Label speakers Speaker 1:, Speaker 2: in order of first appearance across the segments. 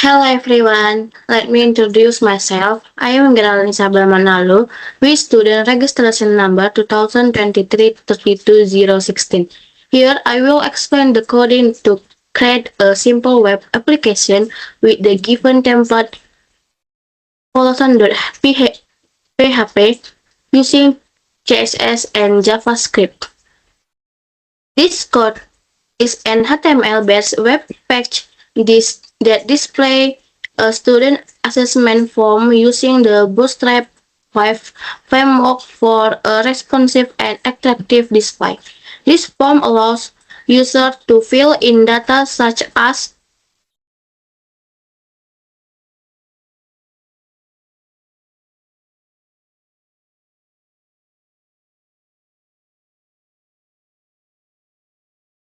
Speaker 1: Hello everyone, let me introduce myself. I am Geraldine Sabel Manalu, with student registration number 2023-32016. Here I will explain the coding to create a simple web application with the given template Peloton.php using CSS and JavaScript. This code is an HTML-based web page that display a student assessment form using the Bootstrap 5 framework for a responsive and attractive display. This form allows users to fill in data such as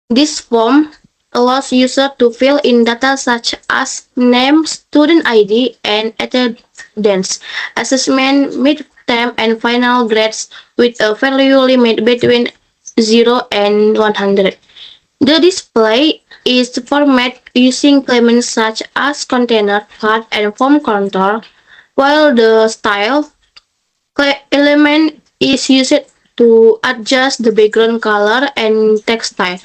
Speaker 1: This form allows users to fill in data such as name, student ID, and attendance, assessment, midterm, and final grades with a value limit between 0 and 100. The display is formatted using elements such as container, card, and form control, while the style element is used to adjust the background color and text style.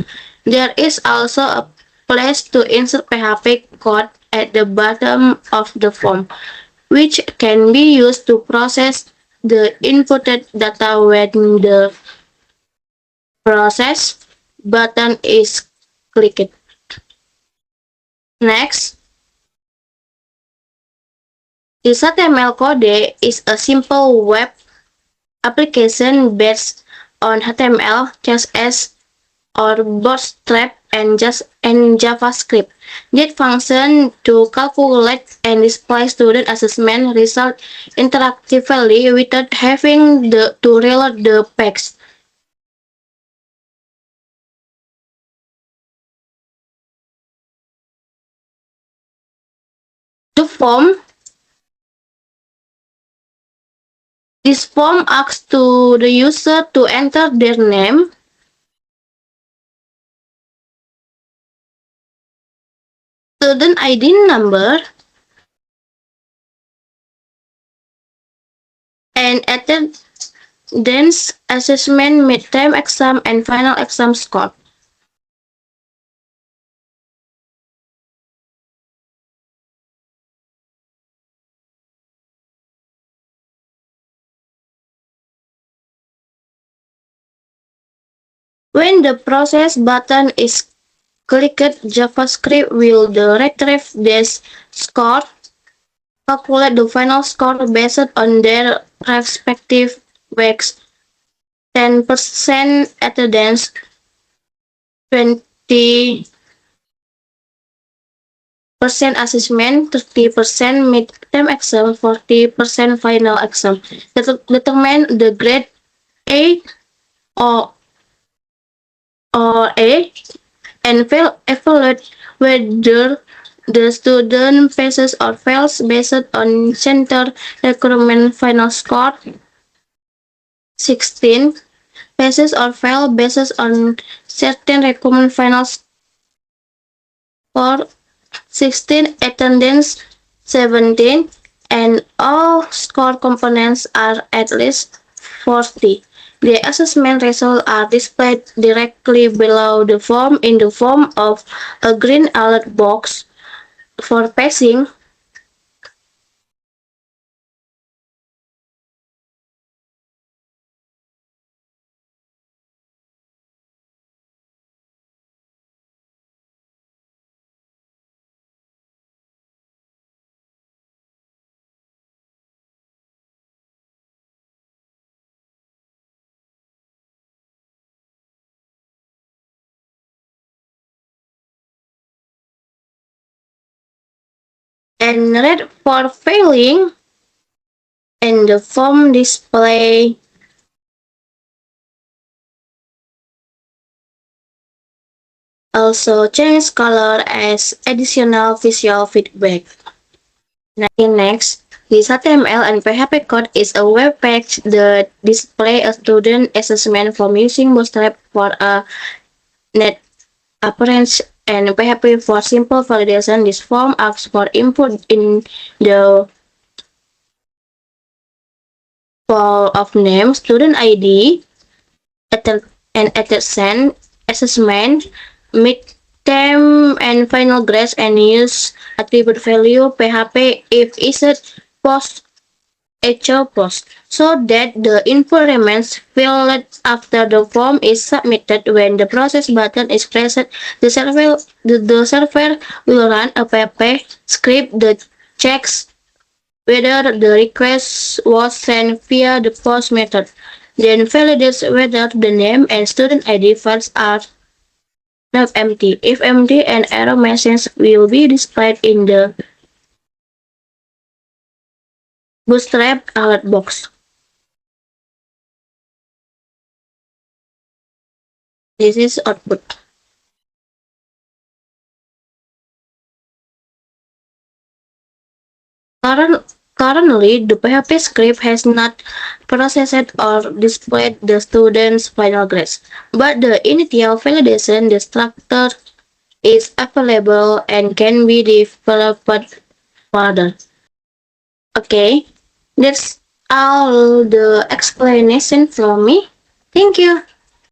Speaker 1: There is also a place to insert PHP code at the bottom of the form, which can be used to process the inputted data when the process button is clicked. Next, this HTML code is a simple web application based on HTML, CSS, or Bootstrap and JavaScript that function to calculate and display student assessment results interactively without having to reload the page. The form This form asks to the user to enter their name, student ID number, and attendance, assessment, midterm exam, and final exam score. When the process button is clicked, JavaScript will retrieve this score, calculate the final score based on their respective weights, 10% attendance, 20% assessment, 30% midterm exam, 40% final exam. Determine the grade A or A and evaluate whether the student passes or fails based on center requirement final score. 16. Passes or fail based on certain requirement final score. 16. Attendance. 17. And all score components are at least 40. The assessment results are displayed directly below the form in the form of a green alert box. For passing, and red for failing, and the form display also change color as additional visual feedback. Next, this HTML and PHP code is a web page that displays a student assessment form using Bootstrap for a net appearance and PHP for simple validation. This form asks for input in the form of name, student ID, and attendance, assessment, midterm, and final grades, and use attribute value PHP if issued post echo post, so that the info remains filled after the form is submitted. When the process button is pressed, the server will run a PHP script that checks whether the request was sent via the post method, then validates whether the name and student ID fields are not empty. If empty, an error message will be displayed in the Bootstrap alert box. This is output. Currently, the PHP script has not processed or displayed the student's final grades, but the initial validation destructor is available and can be developed further. Okay, that's all the explanation from me. Thank you.